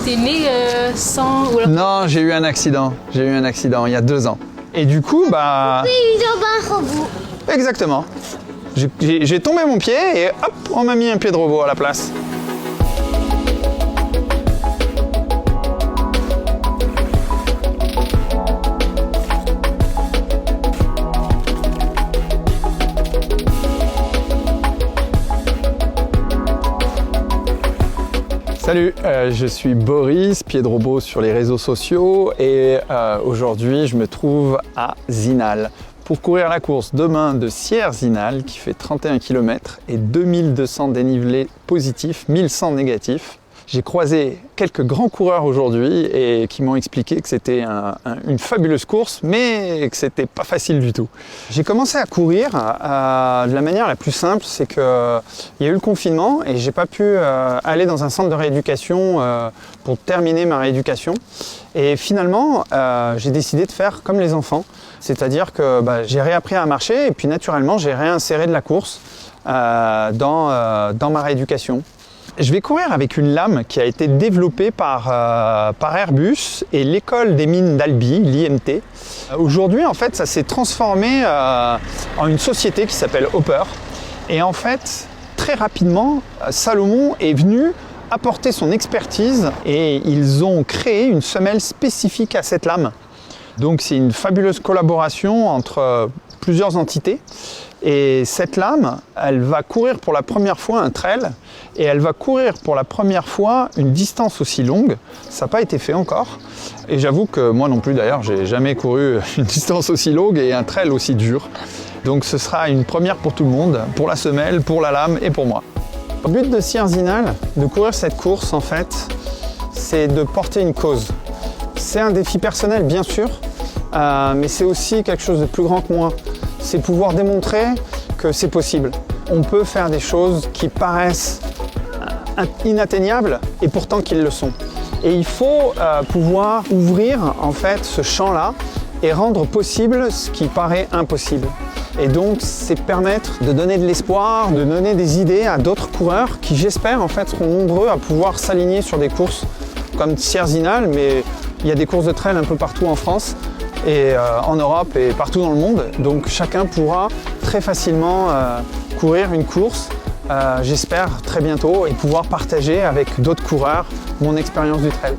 T'es né sans... ou alors- Non, j'ai eu un accident. J'ai eu un accident il y a 2 ans. Et du coup, bah... Oui, il y a un robot. Exactement. J'ai tombé mon pied et hop, on m'a mis un pied de robot à la place. Salut, je suis Boris, pied de robot sur les réseaux sociaux et aujourd'hui je me trouve à Zinal pour courir la course demain de Sierre-Zinal qui fait 31 km et 2200 dénivelés positifs, 1100 négatifs. J'ai croisé quelques grands coureurs aujourd'hui et qui m'ont expliqué que c'était une fabuleuse course, mais que c'était pas facile du tout. J'ai commencé à courir de la manière la plus simple, c'est qu'il y a eu le confinement et j'ai pas pu aller dans un centre de rééducation pour terminer ma rééducation. Et finalement, j'ai décidé de faire comme les enfants, c'est-à-dire que j'ai réappris à marcher et puis naturellement j'ai réinséré de la course dans ma rééducation. Je vais courir avec une lame qui a été développée par Airbus et l'école des mines d'Albi, l'IMT. Aujourd'hui, en fait, ça s'est transformé en une société qui s'appelle Hopper. Et en fait, très rapidement, Salomon est venu apporter son expertise et ils ont créé une semelle spécifique à cette lame. Donc c'est une fabuleuse collaboration entre plusieurs entités. Et cette lame, elle va courir pour la première fois un trail et elle va courir pour la première fois une distance aussi longue. Ça n'a pas été fait encore. Et j'avoue que moi non plus d'ailleurs, j'ai jamais couru une distance aussi longue et un trail aussi dur. Donc ce sera une première pour tout le monde, pour la semelle, pour la lame et pour moi. Le but de Sierre-Zinal, de courir cette course en fait, c'est de porter une cause. C'est un défi personnel bien sûr, mais c'est aussi quelque chose de plus grand que moi. C'est pouvoir démontrer que c'est possible. On peut faire des choses qui paraissent inatteignables et pourtant qu'ils le sont. Et il faut pouvoir ouvrir en fait ce champ-là et rendre possible ce qui paraît impossible. Et donc c'est permettre de donner de l'espoir, de donner des idées à d'autres coureurs qui j'espère en fait seront nombreux à pouvoir s'aligner sur des courses comme Sierre-Zinal, mais il y a des courses de trail un peu partout en France et en Europe et partout dans le monde. Donc chacun pourra très facilement courir une course, j'espère très bientôt, et pouvoir partager avec d'autres coureurs mon expérience du trail.